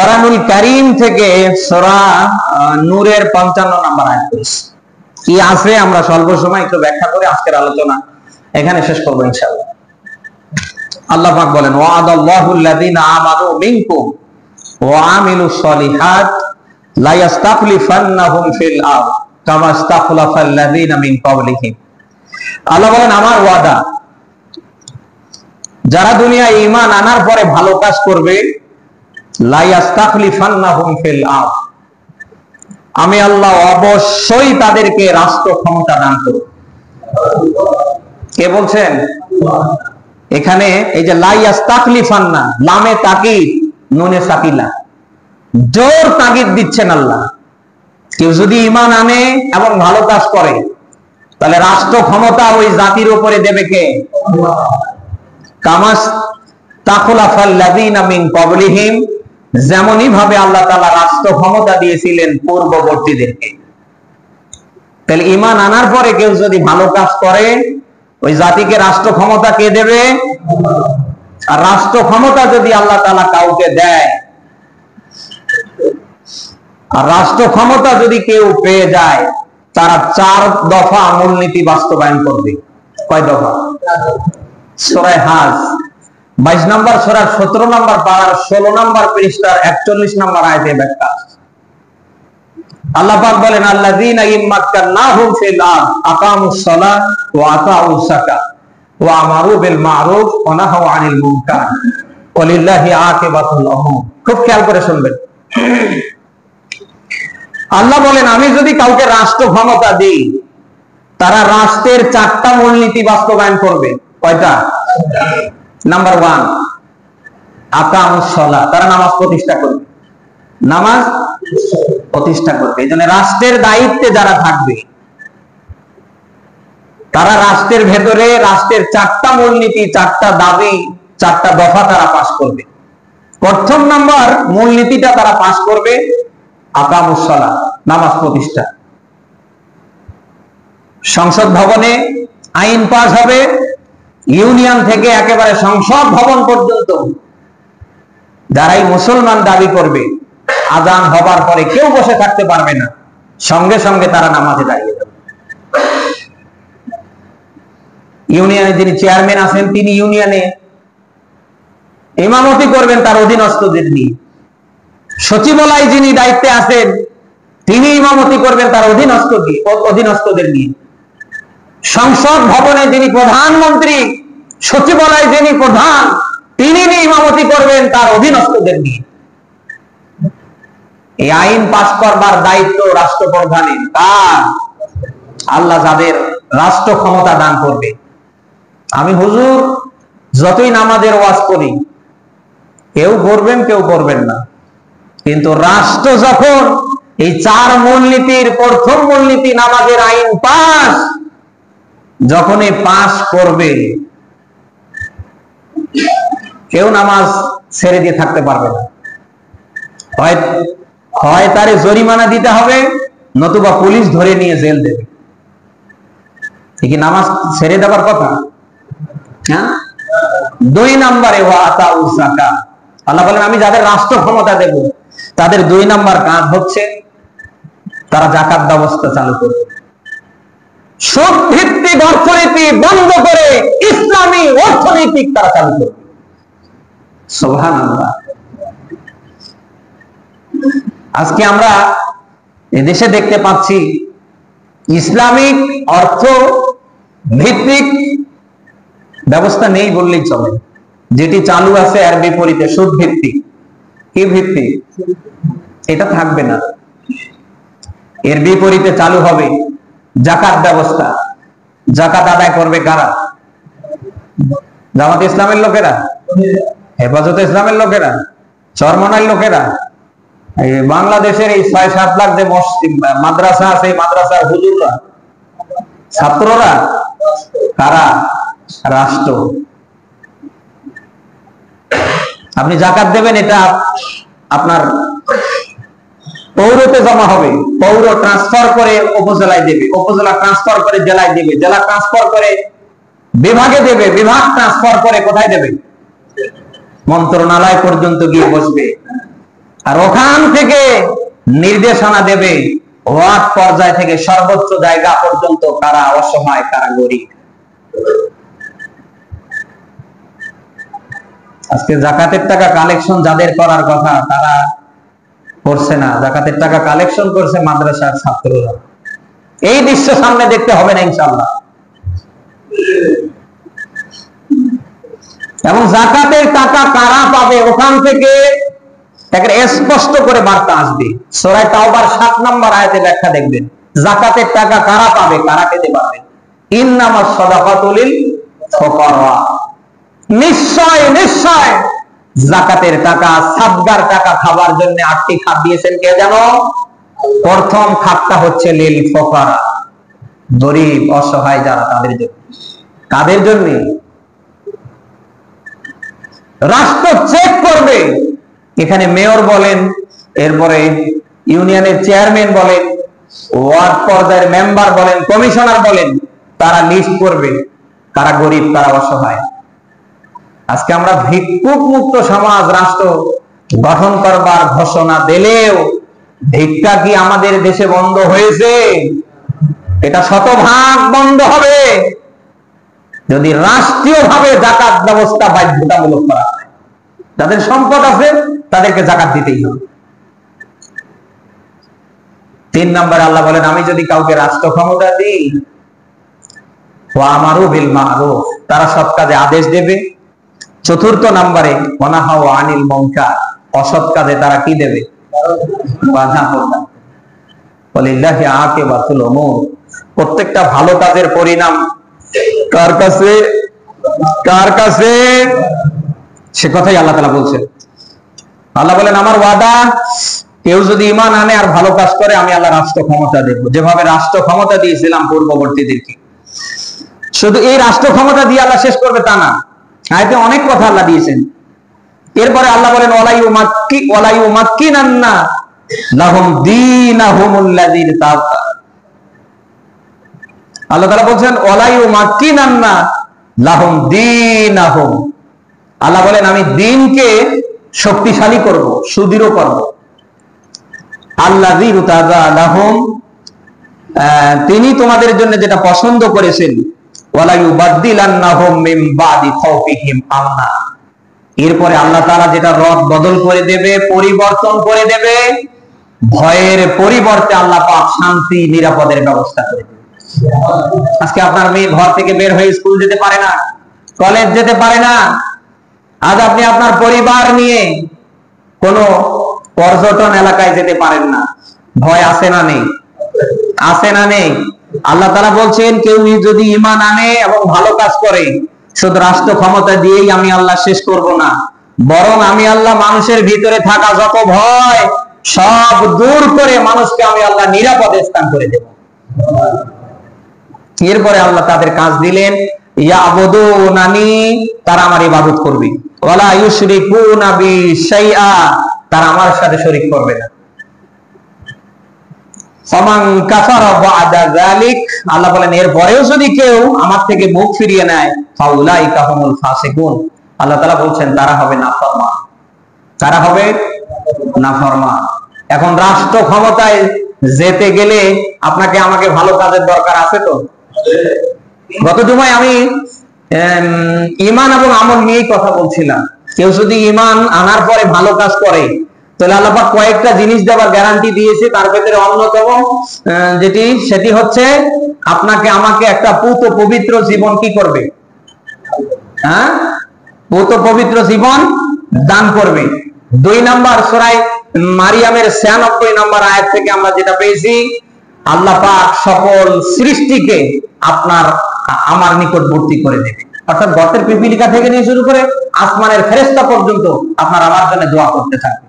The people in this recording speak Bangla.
কোরআনুল কারীম থেকে সূরা নূরের 55 নম্বর আয়াত পড়ছি। কি আছে আমরা স্বল্প সময় একটু ব্যাখ্যা করে আজকের আলোচনা এখানে শেষ করব ইনশাআল্লাহ। আল্লাহ পাক বলেন, ওয়া'আদাল্লাহুল লাযীনা আমানু মিনকুম ওয়া আমিলুস সলিহাত লা ইস্তাখলিফান্নাহুম ফিল আরদ কামা ইস্তাখলাফাল লাযীনা মিন ক্বাবলিহিম। আল্লাহ বলেন, আমার ওয়াদা, যারা দুনিয়ায় ঈমান আনার পরে ভালো কাজ করবে, লা ইস্তাখলিফান্নাহুম ফিল আরদ, আমি আল্লাহ অবশ্যই তাদেরকে রাষ্ট্র ক্ষমতা দান করব। কে বলছেন? এখানে এই যে লা ইস্তাখলিফান্না, লামে তাকিদ নুনে সাকিলা, জোর তাগিদ দিচ্ছেন আল্লাহ। কেউ যদি ঈমান আনে এবং ভালো কাজ করে, তাহলে রাষ্ট্র ক্ষমতা ওই জাতির উপরে দেবে কে? কামাস তাখলাফাল লাযীনা মিন ক্বাবলিহিম, যেমনই ভাবে আল্লাহ তাআলা রাষ্ট্র ক্ষমতা দিয়েছিলেন পূর্ববর্তীদেরকে। তাহলে ঈমান আনার পরে কেউ যদি ভালো কাজ করে, ওই জাতিকে রাষ্ট্র ক্ষমতা কে দেবে? আর রাষ্ট্র ক্ষমতা যদি আল্লাহ তাআলা কাউকে দেয়, আর রাষ্ট্র ক্ষমতা যদি কেউ পেয়ে যায়, তারা 4 দফা মূলনীতি বাস্তবায়ন করবে। কয় দফা? সূরা হাজ 22 নম্বর সূরার 17 নম্বর পারার 16 নম্বর পৃষ্ঠার 41 নম্বর আয়াতে ব্যাখ্যা। আল্লাহ পাক বলেন, আল্লাযীনা ইম্মাক্কান্নাহুম ফিল আরদ আকামুস সালাত ওয়া আতাউস যাকাত ওয়া আমারু বিল মা'রুফ ওয়া নাহাউ আনিল মুনকার ওয়া লিল্লাহি আকিবাতুল উমুর। খুব খেয়াল করে শুনবেন। আল্লাহ বলেন, আমি যদি কাউকে রাষ্ট্র ক্ষমতা দিই, তারা রাষ্ট্রের 4টা মূলনীতি বাস্তবায়ন করবে। কয়টা? নাম্বার 1, আকামুস সালাত, তারা নামাজ প্রতিষ্ঠা করবে। নামাজ প্রতিষ্ঠা করবে। এইজন্য রাষ্ট্রের দায়িত্বে যারা থাকবে, তারা রাষ্ট্রের ভেতরে রাষ্ট্রের 4টা মূলনীতি, 4টা দাবি, 4টা দফা তারা পাশ করবে। প্রথম নাম্বার মূলনীতিটা তারা পাশ করবে আকামুস সালাত, নামাজ প্রতিষ্ঠা। সংসদ ভবনে আইন পাস হবে, ইউনিয়ন থেকে একেবারে সংসদ ভবন পর্যন্ত যারাই মুসলমান দাবি করবে, আযান হবার পরে কেউ বসে থাকতে পারবে না, সঙ্গে সঙ্গে তারা নামাজে দাঁড়িয়ে যাবে। ইউনিয়নে যিনি চেয়ারম্যান আছেন, তিনি ইউনিয়নে ইমামতি করবেন তার অধীনস্থদের নিয়ে। সচিবালয় যিনি দায়িত্বে আছেন, তিনি ইমামতি করবেন তার অধীনস্থদের নিয়ে। সংসদ ভবনে যিনি প্রধানমন্ত্রী, সচিবালয় যিনি প্রধান, তিনি ইমামতি করবেন তার অধীনস্থদের নিয়ে। এই আইন পাশ করবার দায়িত্ব রাষ্ট্রপ্রধানের। কার? আল্লাহ যাদের রাষ্ট্র ক্ষমতা দান করবে। আমি হুজুর যতই নামাজের ওয়াজ করি, কেউ করবেন কেউ করবেন না, কিন্তু রাষ্ট্র যখন এই 4 মূলনীতির প্রথম মূলনীতি নামাজের আইন পাস যখনই পাস করবে, কেউ নামাজ ছেড়ে দিয়ে থাকতে পারবে না। হয় তারে জরিমানা দিতে হবে, নতুবা পুলিশ ধরে নিয়ে জেল দেবে। কি নামাজ ছেড়ে দেবার কথা? হ্যাঁ। 2 নম্বরে ওয়া আতাউস যাকাত, আল্লাহ বলেন, আমি যাদের রাষ্ট্র ক্ষমতা দেব, তাদের 2 নম্বর কাজ হচ্ছে তারা যাকাত ব্যবস্থা চালু করবে। সুদ ভিত্তিক অর্থনীতি বন্ধ করে ইসলামী অর্থনৈতিক তারা চালু করবে। সুবহানাল্লাহ। আজকে আমরা এদেশে দেখতে পাচ্ছি ইসলামিক অর্থ ভিত্তিক ব্যবস্থা নেই বললেই চলে। যেটি চালু আছে এর বিপরীতে সুদ ভিত্তিক। কি ভিত্তিক? এটা থাকবে না। এর বিপরীতে চালু হবে যাকাত ব্যবস্থা। যাকাত আদায় করবে কারা? জামাত ইসলামের লোকেরা, হেফাজতে ইসলামের লোকেরা, চরমনাইর লোকেরা, বাংলাদেশের এই 6-7 লাখ যে মাদ্রাসা আছে, মাদ্রাসার হুজুররা, ছাত্ররা, কারা? রাষ্ট্র। আপনি যাকাত দেবেন, এটা আপনার পৌরতে জমা হবে, পৌর ট্রান্সফার করে উপজেলায় দেবে, উপজেলা ট্রান্সফার করে জেলায় দেবে, জেলা ট্রান্সফার করে বিভাগে দেবে, বিভাগ ট্রান্সফার করে কোথায় দেবে? মন্ত্রণালয় পর্যন্ত গিয়ে বসবে। আর ওখান থেকে নির্দেশনা দেবে ওয়ার্ড পর্যায় থেকে সর্বোচ্চ জায়গা পর্যন্ত কারা অসহায়, কারা গরিব। আজকে জাকাতের টাকা কালেকশন যাদের করার কথা তারা করছে না, জাকাতের টাকা কালেকশন করছে মাদ্রাসার ছাত্ররা। এই দৃশ্য সামনে দেখতে হবে না ইনশাআল্লাহ। এবং জাকাতের টাকা কারা পাবে ওখান থেকে স্পষ্ট করে বার্তা আসবে। সূরা তাওবার 7 নম্বর আয়াতে ব্যাখ্যা দেখবেন, জাকাতের টাকা কারা পাবে, কারা খেতে পারবে। ইন্নামাস সাদাকাতু লিল ফুকারা, নিশ্চয় নিশ্চয় জাকাতের টাকা, সাদগার টাকা খাবার জন্য 8টি খাত দিয়েছেন কে জানো? প্রথম খাতটা হচ্ছে লিল ফুকারা, গরিব অসহায় যারা, তাদের জন্য। কাদের জন্য? রাষ্ট্র চেক করবে, এখানে মেয়র বলেন, এরপরে ইউনিয়নের চেয়ারম্যান বলেন, ওয়ার্ড পর্যায়ের মেম্বার বলেন, কমিশনার বলেন, তারা লিস্ট করবে কারা গরিব, কারা অসহায়। আজকে আমরা ভিক্ষুক মুক্ত সমাজ রাষ্ট্র গঠন করবার ঘোষণা দিলেও ভিক্ষা কি আমাদের দেশে বন্ধ হয়েছে? এটা শতভাগ বন্ধ হবে যদি রাষ্ট্রীয়ভাবে যাকাত ব্যবস্থা বাধ্যতামূলক করা হয়। যাদের সম্পদ আছে তাদেরকে যাকাত দিতেই হবে। 3 নম্বরে আল্লাহ বলেন, আমি যদি কাউকে রাষ্ট্র ক্ষমতা দিই, ওয়া আমারু বিল মারুফ, তারা সৎ কাজে আদেশ দেবে। 4 নম্বরে ওয়ানাহাউ আনিল মুনকার, অসৎ কাজে তারা কি দেবে? বাধা প্রদান। ওয়ালিল্লাহি আকিবাতুল উমুর, প্রত্যেকটা ভালো কাজের পরিণাম কার কাছে? কার কাছে? সে কথাই আল্লাহ তাআলা বলছেন। আল্লাহ বলেন, আমার ওয়াদা, কেউ যদি ঈমান আনে আর ভালো কাজ করে আমি আল্লাহ রাষ্ট্র ক্ষমতা দেব, যেভাবে রাষ্ট্র ক্ষমতা দিয়েছিলাম পূর্ববর্তীদেরকে। শুধু এই রাষ্ট্র ক্ষমতা দিয়ে আল্লাহ শেষ করবে তা না, আয়াতে অনেক কথা আল্লাহ দিয়েছেন। এরপরে আল্লাহ বলেন, ওয়ালা ইউমাক্কিনান্না লাহুম দীনাহুমুল্লাযী ইরতাদা। আল্লাহ তাআলা বলছেন, ওয়ালা ইউমাক্কিনান্না লাহুম দীনাহুম, আল্লাহ বলেন আমি দ্বীনকে শক্তিশালী করব, সুদৃঢ় করব। আল্লাযী ইরতাদা লাহুম, তিনি তোমাদের জন্য যেটা পছন্দ করেছেন। ওয়ালা ইউবাদদিলান্নাহুম মিন বাদি খাউফিহিম আমনা, এরপরে আল্লাহ তাআলা যেটা রদ বদল করে দেবে, পরিবর্তন করে দেবে, ভয়ের পরিবর্তে আল্লাহ পাক শান্তি নিরাপদের ব্যবস্থা করে দেবে। আজকে আপনার মেয়ে ঘর থেকে বের হয়ে স্কুল যেতে পারে না, কলেজ যেতে পারে না। আজ আপনি আপনার পরিবার নিয়ে কোনো পর্যটন এলাকায় যেতে পারেন না। ভয় আছে না নেই? আছে না নেই? আল্লাহ তাআলা বলছেন, কেউ যদি ঈমান আনে এবং ভালো কাজ করে, শুধু রাষ্ট্র ক্ষমতা দিয়েই আমি আল্লাহ শেষ করব না, বরং আমি আল্লাহ মানুষের ভিতরে থাকা যত ভয় সব দূর করে মানুষকে আমি আল্লাহ নিরাপদ স্থান করে দেব। এরপরে আল্লাহ তাদের কাজ দিলেন, ইয়াবুদুনানি, তারা আমার ইবাদত করবে, ওয়ালা ইউশরিকুনা বি শাইআ, তারা আমার সাথে শরীক করবে না। ফামান কাফারা বা'দা যালিক, আল্লাহ বলেন এরপরেও যদি কেউ আমার থেকে মুখ ফিরিয়ে নেয়, ফাউলাইকা হুমুল ফাসিকুন, আল্লাহ তাআলা বলছেন তারা হবে নাফরমান। তারা হবে নাফরমান। এখন রাষ্ট্র ক্ষমতায় যেতে গেলে আপনাকে আমাকে ভালো কাজের দরকার আছে তো। গত জুমায় আমি ঈমান এবং আমল নিয়েই কথা বলছিলাম। কেউ যদি ঈমান আনার পরে ভালো কাজ করে, তাহলে আল্লাহ পাক কয়েকটা জিনিস দেওয়ার গ্যারান্টি দিয়েছে। তার ভিতরে অন্যতম সেটি হচ্ছে আপনাকে আমাকে একটা পুত পবিত্র জীবন কি করবে? হ্যাঁ, পুত পবিত্র জীবন দান করবে। 2 নম্বর সূরা মারিয়ামের 96 নম্বর আয়াত থেকে আমরা যেটা পেয়েছি, আল্লাহ পাক সকল সৃষ্টিকে আমার নিকটবর্তী করে দেবে। অর্থাৎ গর্তের পিপিলিকা থেকে নিয়ে শুরু করে আসমানের ফেরেশতা পর্যন্ত আপনার আমার জন্য দোয়া করতে থাকবে।